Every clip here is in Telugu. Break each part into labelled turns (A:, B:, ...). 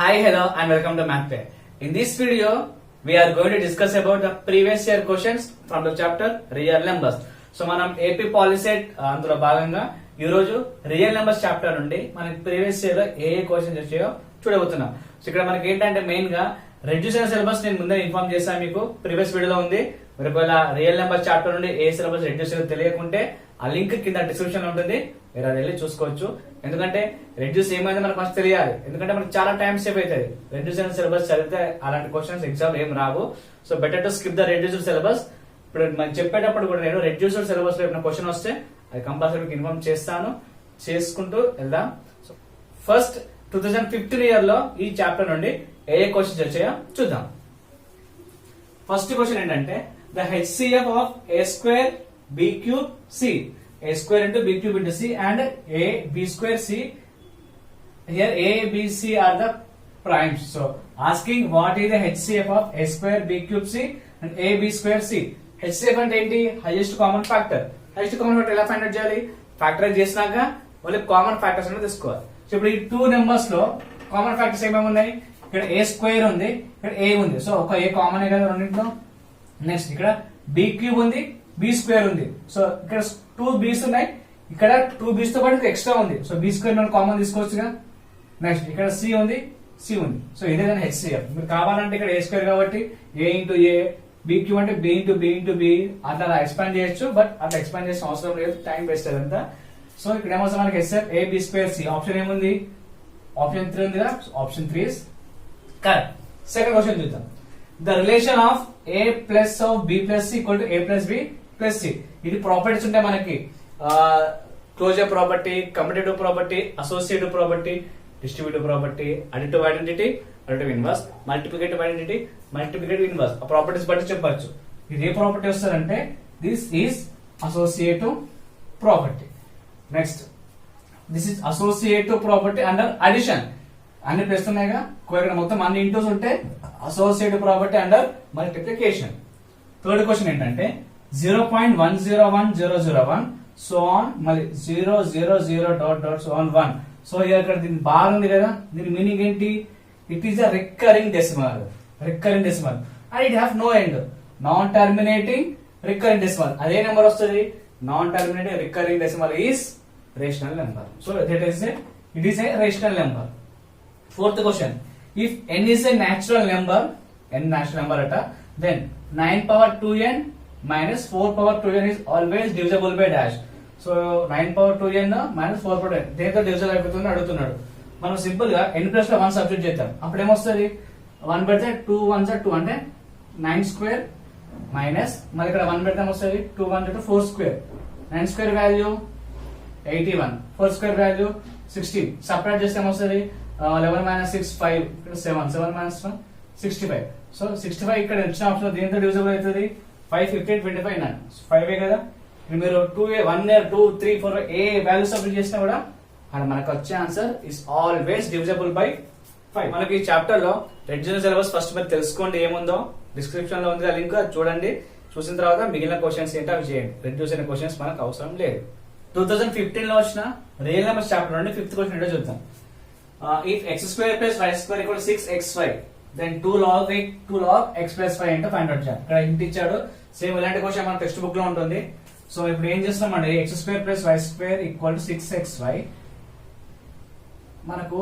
A: Hi, hello, and welcome to MathPay. In this video, we are going to discuss about the previous year questions from the chapter Real Numbers. So మనం ఏపీ పాలిసెట్ అందులో భాగంగా ఈ రోజు రియల్ నెంబర్స్ చాప్టర్ నుండి మనకి ప్రీవియస్ ఇయర్ లో ఏ క్వశ్చన్స్ వచ్చాయో చూడబోతున్నాం. సో ఇక్కడ మనకి ఏంటంటే మెయిన్ గా రెడ్యూస్ సిలబస్ నేను ముందే ఇన్ఫార్మ్ చేశాను, మీకు ప్రీవియస్ వీడియోలో ఉంది. మీరు ఒకవేళ రియల్ నెంబర్ చాప్టర్ నుండి ఏ సిలబస్ రెడ్యూస్ తెలియకుంటే ఆ లింక్ కింద డిస్క్రిప్షన్ లో ఉంటుంది, మీరు అది వెళ్ళి చూసుకోవచ్చు. ఎందుకంటే రెడ్యూస్ ఏమైందో మనకు ఫస్ట్ తెలియాలి, ఎందుకంటే మనకు చాలా టైం సేవ్ అవుతుంది. రెడ్యూస్ సిలబస్ చదివితే అలాంటి క్వశ్చన్స్ ఎగ్జామ్ ఏం రావు. So better to skip the reduced syllabus. ఇప్పుడు మనకి చెప్పేటప్పుడు కూడా నేను రెడ్యూస్డ్ సిలబస్ లో ఏమైనా క్వశ్చన్ వస్తే అది కంపల్సరీ ఇన్ఫార్మ్ చేస్తాను, చేసుకుంటూ వెళ్దాం. సో ఫస్ట్ 2015 ఇయర్ లో ఈ చాప్టర్ నుండి ఏ క్వశ్చన్స్ వచ్చాయో చూద్దాం. ఫస్ట్ క్వశ్చన్ ఏంటంటే the HCF of a square b cube c, a square into b cube into c and a b square c. Here a b c are the primes. So asking what is the HCF of a square b cube c and a b square c. HCF అంటే ఏంటి? Highest common factor. Highest common factor ఎలా ఫైండ్ అవుట్ చేయాలి? ఫ్యాక్టరైజ్ చేసినాక వాళ్ళు కామన్ ఫ్యాక్టర్స్ అనేది తీసుకోవాలి. సో ఇప్పుడు ఈ టూ నెంబర్స్ లో కామన్ ఫ్యాక్టర్స్ ఏమేమి ఉన్నాయి? ఇక్కడ ఏ స్క్వేర్ ఉంది, ఇక్కడ ఏ ఉంది. సో ఒక ఏ కామన్ కదా రెండింటిలో. నెక్స్ట్ ఇక్కడ బి క్యూబ్ ఉంది, బి స్క్వేర్ ఉంది. సో ఇక్కడ టూ బీస్ ఉన్నాయి, ఇక్కడ టూ బీస్ తో పాటు ఎక్స్ట్రా ఉంది. సో బి స్క్వేర్ మనం కామన్ తీసుకోవచ్చుగా. నెక్స్ట్ ఇక్కడ సి ఉంది, సి ఉంది. సో ఇదే హెచ్సిఎఫ్. మీరు కావాలంటే ఇక్కడ ఏ స్క్వేర్ కాబట్టి a into a, b cube అంటే b into b into b అట్లా ఎక్స్పాండ్ చేయొచ్చు. బట్ అట్లా ఎక్స్పాండ్ చేసిన అవసరం లేదు, టైం వేస్ట్ అదంతా. సో ఇక్కడ ఏమవుతుంది మనకి HCF a b square c. Option ఏముంది? ఆప్షన్ 3 ఉంది కదా. Option 3 is correct. Second question చూద్దాం. The relation of a plus of b plus c equal to a plus b plus c. ఇది ప్రాపర్టీస్ ఉంటాయి మనకి, closure property, commutative property, associative property, distributive property, additive identity, additive inverse, multiplicative identity, multiplicative inverse. ఆ ప్రాపర్టీస్ బట్టి చెప్పచ్చు. ఇది ఏ ప్రాపర్టీ వస్తుందంటే this is associative property. Next this is associative property under addition. అన్ని ప్లస్ ఉన్నాయిగా, ఇక్కడ మొత్తం అన్ని ఇంటూస్ ఉంటే associative property under multiplication. Third question ఏంటంటే 0.101001 సో ఆన్ మళ్ళీ 000 సో ఆన్ 1. సో ఇక్కడ దీని బార్ ఉంది కదా, దీని మీనింగ్ ఏంటి? It is a recurring decimal. Recurring decimal and it have no end. Non terminating recurring decimal. అదే నెంబర్ వస్తుంది. Non terminating recurring decimal is rational number. So that is it is a rational number. Fourth question, if n is a natural number, n natural number అట, then 9 power 2n minus 4 power 2n is always divisible by dash. So 9 power 2n minus 4 power 2n దేంతో డివిజల్ అయిపోతుంది అడుగుతున్నాడు. మనం సింపుల్ గా n ప్లస్ లో 1 సబ్స్టిట్యూట్ చేద్దాం. అప్పుడు ఏమొస్తుంది? 1 పెడితే 2 1s are 2 అంటే 9 స్క్వేర్ మైనస్ మళ్ళీ ఇక్కడ 1 పెడితే వస్తుంది 2 1 4 square. 9 square value 81, 4 square value 16. Separate చేస్తే ఏమొస్తుంది? 11 minus 6 5, ఇక్కడ 7, 7 minus 1 65. సో 65 ఇక్కడ ఇచ్చిన ఆప్షన్ దేంతో డివిజిబుల్ అవుతుంది? 5 15 25 9 5 కదా. మీరు 2 1 2 3 4 ఏ వాల్యూ సబ్స్టిట్యూట్ చేసినా కూడా అది మనకు వచ్చే answer is always divisible by 5. మనకి ఈ చాప్టర్ లో రెడ్యూస్ సిలబస్ ఫస్ట్ మీరు తెలుసుకోండి, ఏముందో డిస్క్రిప్షన్ లో ఉంది ఆ లింక్, చూడండి. చూసిన తర్వాత మిగిలిన క్వశ్చన్స్ ఏంటో అవి చేయండి. రెడ్యూస్ అయిన క్వశ్చన్స్ మనకు అవసరం లేదు. 2015 లో వచ్చిన రియల్ నెంబర్స్ చాప్టర్ నుండి 5th క్వశ్చన్ ఏంటో చూద్దాం. If x square plus y square equal to 6xy, then 2 log x plus y అంటే ఫైండ్ అవుట్ చేయాలి. ఇక్కడ ఇంటి ఇచ్చాడు, సేమ్ ఇలాంటి క్వశ్చన్ మన టెక్స్ట్ బుక్ లో ఉంటుంది. సో ఇప్పుడు ఏం చేస్తామండి, x square plus y square equal to 6xy. మనకు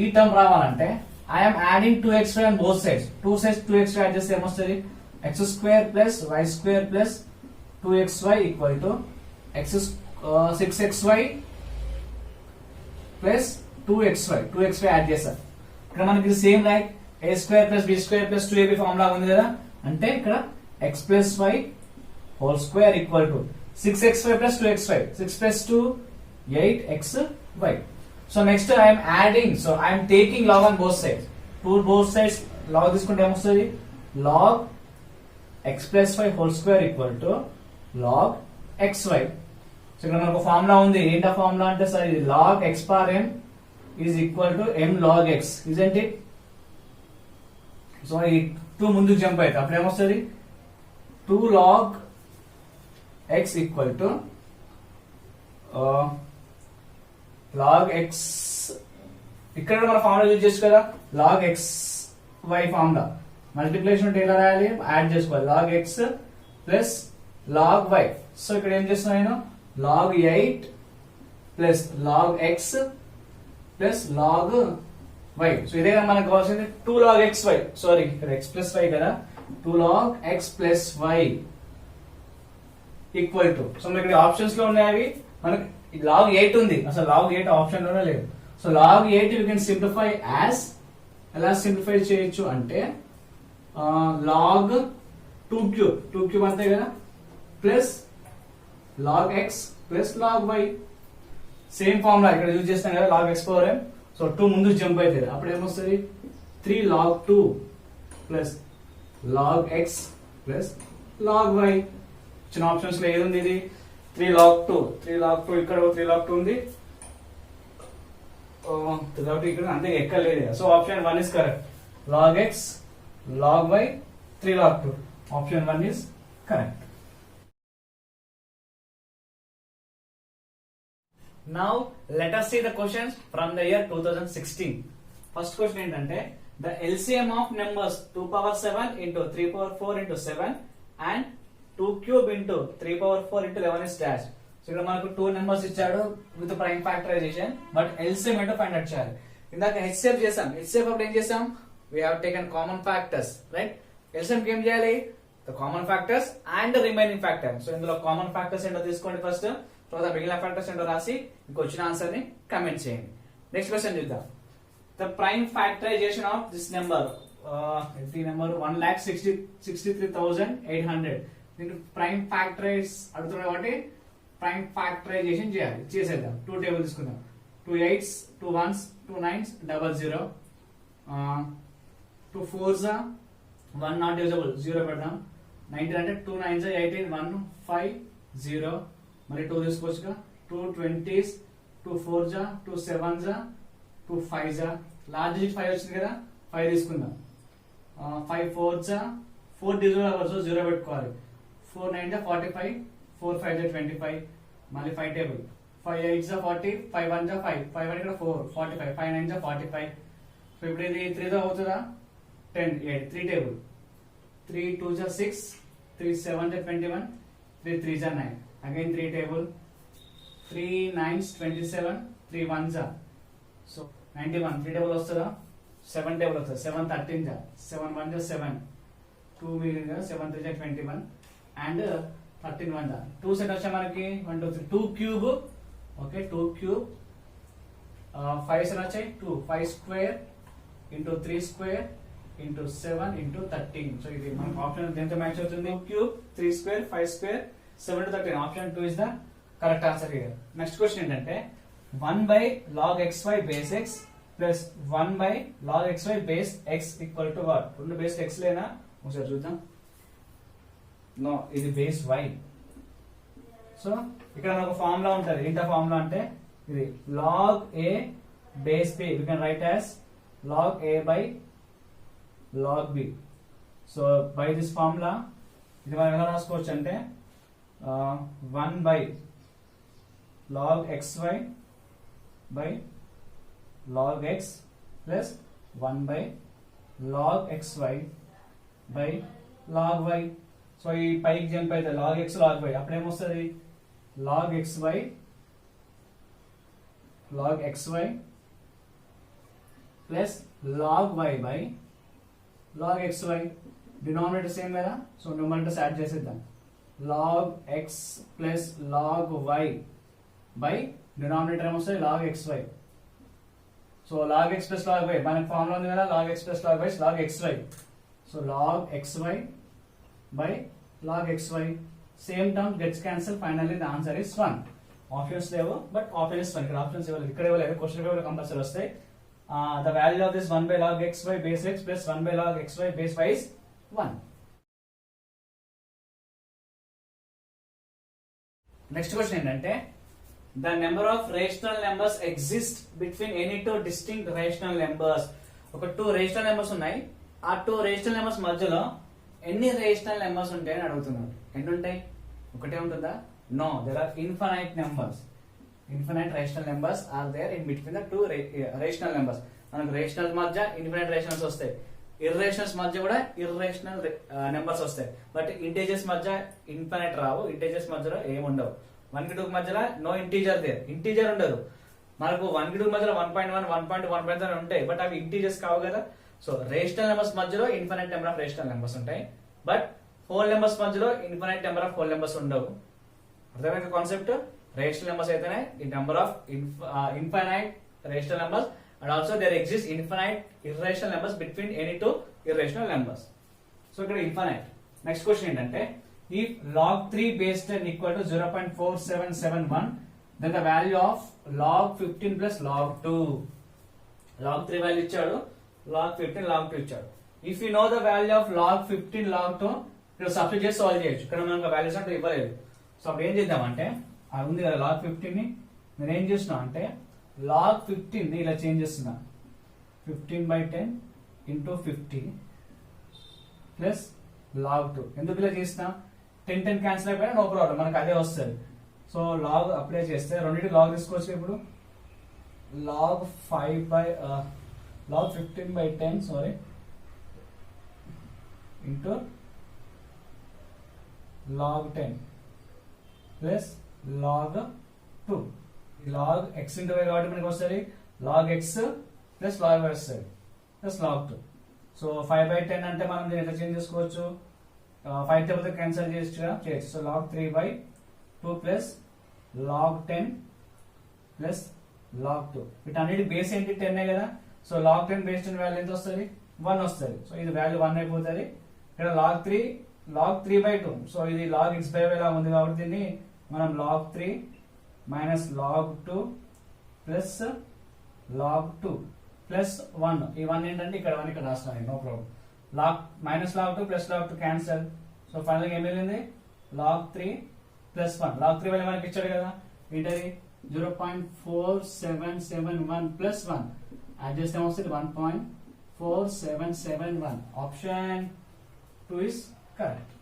A: ఈ టర్మ్ రావాలంటే I'm adding 2xy on both sides. 2 sides 2xy add చేస్తే ఏమొస్తుంది? x square plus y square plus 2xy equal to 6xy plus 2xy add చేస్తారు. ఇక్కడ మనకి same like a square plus b square plus 2ab formula ఉంది కదా. అంటే ఇక్కడ x plus y whole square equal to 6xy plus 2xy. 6 plus 2 8xy. So next I'm adding, so I'm taking log on both sides. Both sides log తీసుకుంటే ఏమొస్తుంది? Log x plus y whole square equal to log xy. So ఇక్కడ మనకు ఫార్ములా ఉంది. ఏంటా ఫార్ములా అంటే సార్ ఇది log x power m is equal to m log x, isn't it? So ఈ 2 ముందుకు జంప్ అయితే అప్పుడు ఏమొస్తుంది? 2 log x equal to log x ఇక్కడ మన ఫార్ములా యూజ్ చేసి కదా log x y formula. Multiplication అంటే ఎలా రాయాలి, యాడ్ చేసుకోవాలి. Log x plus log y. So ఇక్కడ ఏం చేస్తున్నా నేను log 8 plus log x plus log y. So ఇదే మనకు కావాల్సింది 2 log x y. సారీ ఇక్కడ x ప్లస్ వై కదా, 2 log x plus y equal to. So ఇక్కడ ఆప్షన్స్ లో ఉన్నాయి మనకి లాగ్ 8 ఉంది, అసలు లాగ్ 8 ఆప్షన్ లోనే లేదు. So log 8 you can simplify as, ఎలా సింప్లిఫై చేయొచ్చు అంటే లాగ్ 2 క్యూబ్ అంతే కదా plus log x plus log y. Same formula ఇక్కడ యూజ్ చేస్తాం కదా log x power m. So 2 ముందు జంప్ అవుతుంది, అప్పుడు ఏమొస్తుంది 3 log 2 plus log x plus log y. ఇచ్చిన ఆప్షన్స్ లో ఏది ఉంది, ఇది 3 log 2. ఇక్కడ 3 log 2 ఉంది, 3 log 2 ఇక్కడ అంతే ఎక్కలేదు. So option 1 is correct. Log x log y 3 log 2. Option 1 is correct. Now let us see the questions from the year 2016. First question ఏంటంటే the LCM of numbers 2 power 7 into 3 power 4 into 7 and 2 cube into 3 power 4 into 11 is dash. So ఇక్కడ మనకు 2 నెంబర్స్ ఇచ్చాడు with prime factorisation, but LCM ఏంటో ఫైండ్ అవుట్ చేయాలి. ఇందాక HCF చేసాం, HCF అప్పుడు ఏం చేసాం, we have taken common factors, right? LCM కి ఏం చేయాలి, the common factors and the remaining factor. So ఇందులో కామన్ ఫ్యాక్టర్స్ ఏంటో తీసుకోండి ఫస్ట్, తర్వాత మిగిలిన ఫ్యాక్టర్స్ ఏంటో రాసి మీకు వచ్చిన ఆన్సర్ ని కమెంట్ చేయండి. నెక్స్ట్ క్వశ్చన్ చూద్దాం. The prime factorisation of this number, ఈ నెంబర్ 1,63,800. దీనికి ప్రైమ్ ఫ్యాక్టరైజ్ అడుగుతున్నాడు కాబట్టి ప్రైమ్ ఫ్యాక్టరైజేషన్ చేయాలి. చేసేద్దాం. 2 టేబుల్ తీసుకుందాం. 2 8s, 2 1s, 2 9s, 00, 2 4s, 1 not divisible 0 పెడదాం. 19 అంటే 2 9s 18, 1 5 0. మరి 2 తీసుకోవచ్చుగా. 2 20s, 2 4s, 2 7s, 2 5s. Large digit 5 వచ్చింది కదా, 5 తీసుకుందాం. 5 4s, 4 డిజిట్ అవర్స్ 0 పెట్టుకోవాలి. 4 9s 45, 4 5s 25. మళ్ళీ 5 టేబుల్. 5 8s 40, 5 1s 5, 5 1 ఇక్కడ 4 45, 5 9s 45. సో ఇప్పుడు ఇది 3 తో అవుతుందా, 10 8. 3 table. 3 2s 6, 3 7s 21, 3 3s 9. Again 3 table, 3 9s 27, 3 1s. So 91. 3 table వస్తుందా, 7 table వస్తుంది. 7 13, 7 1s 7, 2 మిగిలింది 7 3s 21 and 13 1s. 2 సెట్ వచ్చా మనకి 1 2 3 2 క్యూబ్. Okay 2 cube. 5 సెట్ వచ్చాయి 2 5 square into 3 square into 7 into 13. So ఇది మనకు ఆప్షన్ దేంతో మ్యాచ్ అవుతుంది, 2 cube 3 square 5 square 7 to 13. Option 2 is the correct answer here. Next question ఏంటంటే 1 by log xy base x plus 1 by log xy base x equal to what? రెండు బేస్ x లేనా, ఒకసారి చూద్దాం. నో, ఇది బేస్ y. సో ఇక్కడ మనకు ఫార్ములా ఉంటుంది. ఏంట ఫార్ములా అంటే ఇది log a base b. We can write as log a by log b. So by this formula ఇది మనం ఎలా రాసుకోవచ్చు అంటే 1 by log xy by log x plus 1 by log xy by log y. So ఈ పైకి జంప్ అయితే log x log y, అప్పుడేమొస్తుంది log xy plus log y by log xy. Denominator same కదా, సో న్యూమరేటర్స్ యాడ్ చేసేద్దాం. log x plus log y by denominator ఏమొస్తుంది log xy. So log x plus log y మనకి ఫార్ములా ఉంది కదా, log x plus log y log xy. So log xy by log xy. Same term gets cancel. Finally the answer is 1. Options లేవు, బట్ ఆప్షన్ ఇస్ 1. ఇక్కడ ఆప్షన్స్ ఇవ్వలేదు, ఇక్కడ ఇవ్వలేదు. క్వశ్చన్ పేపర్ కంపల్సరీ వస్తాయి. The value of this 1 by log xy base x plus 1 by log xy base y is 1. Next question ఏంటంటే the number of rational numbers exist between any 2 distinct rational numbers. ఒక 2 రేషనల్ నెంబర్స్ ఉన్నాయి, ఆ 2 రేషనల్ నెంబర్స్ మధ్యలో ఎన్ని రేషనల్ నెంబర్స్ ఉంటాయని అడుగుతున్నారు. ఎన్ని ఉంటాయి, ఒకటే ఉంటుందా? No, there are infinite numbers. Infinite rational numbers are there in between the two rational numbers. మనకు రేషనల్ మధ్య ఇన్ఫినైట్ రేషనల్స్ వస్తాయి, ఇర్రేషనల్స్ మధ్య కూడా ఇర్రేషనల్ నెంబర్స్ వస్తాయి. బట్ ఇంటీజర్స్ మధ్య ఇన్ఫినైట్ రావు, ఇంటీజర్స్ మధ్యలో ఏమి ఉండవు. 1 కి 2 కి మధ్యలో నో ఇంటీజర్ దేర్, ఇంటీజర్ ఉండదు. మనకు 1 కి 2 మధ్యలో 1.1, 1.2, 1.3 ఉంటాయి, బట్ అవి ఇంటీజర్స్ కావు కదా. సో రేషనల్ నెంబర్స్ మధ్యలో infinite number of rational numbers ఉంటాయి, బట్ హోల్ నెంబర్స్ మధ్యలో infinite number of whole numbers ఉండవు. అర్థమైన కాన్సెప్ట్. రేషనల్ నెంబర్స్ అయితేనే ఈ number of infinite rational numbers, and also there exist infinite irrational numbers between any two irrational numbers. So ఇక్కడ ఇన్ఫినైట్. నెక్స్ట్ క్వశ్చన్ ఏంటంటే, if log 3 base 10 equal to 0.4771, then the value of log 15 plus log 2. log 3 value ఇచ్చాడు, log 15 log 2 ఇచ్చాడు. If you know the value of log 15 log 2, ఇక్కడ సబ్స్టిట్యూట్ చేసి సాల్వ్ చేయొచ్చు. ఇక్కడ మనకు వాల్యూస్ అంటే ఇవ్వలేదు. సో అప్పుడు ఏం చేద్దామంటే, అది ఉంది కదా log 15 ని నేను ఏం చేస్తున్నా అంటే log 15 ని ఇలా చేంజ్ చేస్తున్నా. 15/10 ఇంటూ 50 ప్లస్ log 2. ఎందుకు ఇలా చేస్తున్నా, 10 క్యాన్సిల్ అయిపోయినా నో ప్రాబ్లం, మనకు అదే వస్తుంది. సో లాగ్ అప్లై చేస్తే రెండింటి లాగ్ తీసుకోవచ్చు. ఇప్పుడు log 15/10 sorry into log 10 plus log 2. log x into y కాబట్టి మనకి వస్తుంది log x plus log y వస్తుంది ప్లస్ log 2. సో 5/10 అంటే మనం దీన్ని ఎట్లా చేంజ్ చేసుకోవచ్చు, 5 తో క్యాన్సిల్ చేయొచ్చు. So log 3/2 plus log 10 plus log 2. వీటన్నిటి బేస్ ఏంటి 10 కదా. సో log 10 బేస్ 10 వాల్యూ ఎంత వస్తుంది, 1 వస్తుంది. సో ఇది వాల్యూ 1 అయిపోతుంది. ఇక్కడ log 3/2. సో ఇది log x/y లా ఉంది కాబట్టి దీన్ని మనం log 3 minus log 2 plus log 2 plus 1. ఈ 1 ఏంటంటే ఇక్కడ 1 ఇక్కడ రాస్తాను, no problem. Minus log 2 plus log 2 cancel. So final గా ఏం మిగిలింది, log 3 ప్లస్ 1. log 3 వాల్యూ మనకి ఇచ్చాడు కదా, ఏంటది 0.4771 ప్లస్ 1. యాడ్ చేస్తే వస్తుంది 1.4771. Option 2 is correct.